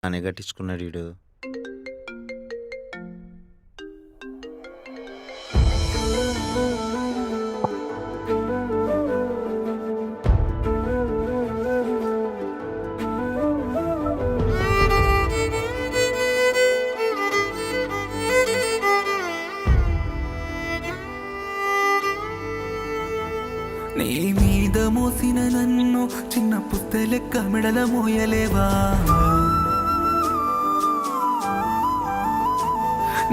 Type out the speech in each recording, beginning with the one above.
బానే కట్టించుకున్నాడు ఈడు. నీ మీద మోసిన నన్ను చిన్న పుస్తెలెక్క మెడల మోయలేవా?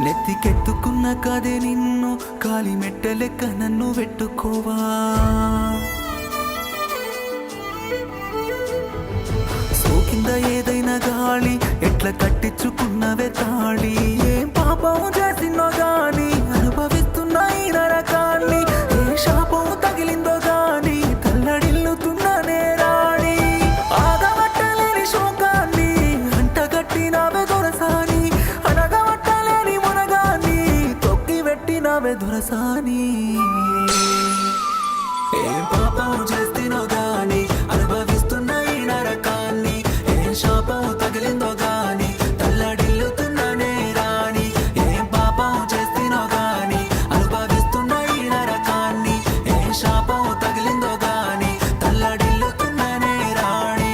నెత్తికెత్తుకున్న కదే నిన్ను కాలి మెట్టలెక్క నన్ను పెట్టుకోవా? సోకింద ఏదైనా గాలి ఎట్లా కట్టించుకున్నవే తాళి? ఏం పాపం చేసినో గాని అనుభవిస్తున్నా ఈ నరకాన్ని, ఏ శాపం తగిలిందో గాని తల్లడిల్లుతున్న నేరాణి. ఆగబట్టలేని శోకాన్ని అంటగట్టినవే దొరసాని, అనగబట్టలేని మునగాన్ని తొక్కి పెట్టినవే దొరసాని. ఏం పాపం చేస్తున్నో గాని అనుభవిస్తున్న ఈ నరకాన్ని, ఏ శాపం తగిలిందో గాని తల్లడిల్లుతున్న నేరాణి. ఏం పాపం చేస్తున్నో గాని అనుభవిస్తున్న ఈ నరకాన్ని, ఏ శాపం తగిలిందో గాని తల్లడిల్లుతున్న నేరాణి.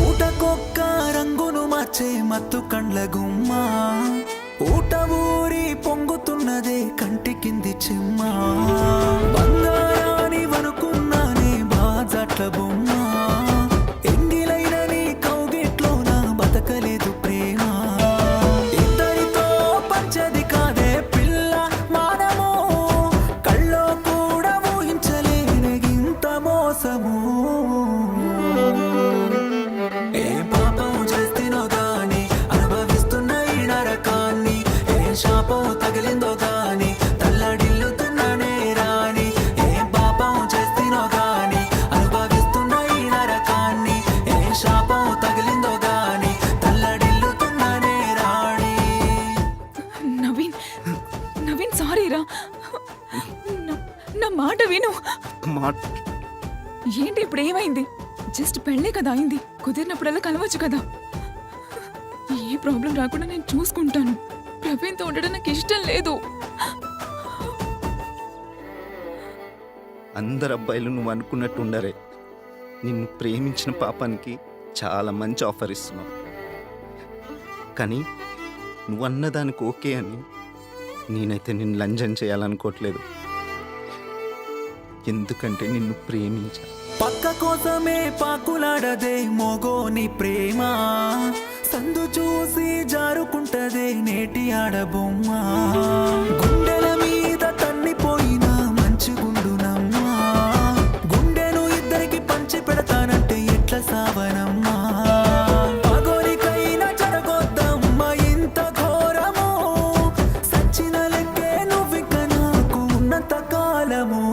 ఊటకొక్క రంగును మార్చే మత్తు కండ్ల గుమ్మ, ఊట ఊరి పొంగుతున్నదే కంటి కింది చెమ్మ. బంగారాని వనుకున్నానే బాజాట్ల బొమ్మ, ఎంగిలైన నీ కౌగిట్లోన బతకలేదు ప్రేమ. ఇద్దరితో పంచది కాదే పిల్ల మానము, కళ్ళో కూడా ఊహించలేని ఇంత మోసము. ఏ పాపం చేస్తున్నో గాని అనుభవిస్తున్న ఈ నరకాన్ని, ఏ శాపం తగిలిందో గాని తల్లడిల్లుతున్న నేరాణి. ఏ పాపం చేస్తున్నో గాని అనుభవిస్తున్న ఈ నరకాన్ని, ఏ శాపం తగిలిందో గాని తల్లడిల్లుతున్న నేరాణి. నవీన్, నవీన్ సారీ రా. నా మాట విను. మాట ఏంటి ఇప్పుడు ఏమైంది? జస్ట్ పెళ్ళే కదా అయింది, కుదిరినప్పుడల్లా కలవచ్చు కదా. ఏ ప్రాబ్లం రాకుండా నేను చూసుకుంటాను. ప్రవీణ్తో ఉండడం నాకు ఇష్టం లేదు. అందరు అబ్బాయిలు నువ్వు అనుకున్నట్టు ఉండరే. నిన్ను ప్రేమించిన పాపానికి చాలా మంచి ఆఫర్ ఇస్తున్నావు, కానీ నువ్వు అన్నదానికి ఓకే అని నేనైతే నిన్ను లంజన్ చేయాలనుకోవట్లేదు. ఎందుకంటే నిన్ను ప్రేమించా. పక్క కోసమే పాకులాడదే మోగోని ప్రేమ, సందు చూసి జారుకుంటదే నేటి ఆడబొమ్మ. గుండెల మీద తన్నిపోయిన మంచి గుండునమ్మా, గుండెను ఇద్దరికి పంచి పెడతానంటే ఎట్లా సావనమ్మా. పగోరికైనా జరగొద్దమ్మా ఇంత ఘోరము, సచ్చిన లెక్కే నువ్విక నాకు ఉన్నంత కాలము.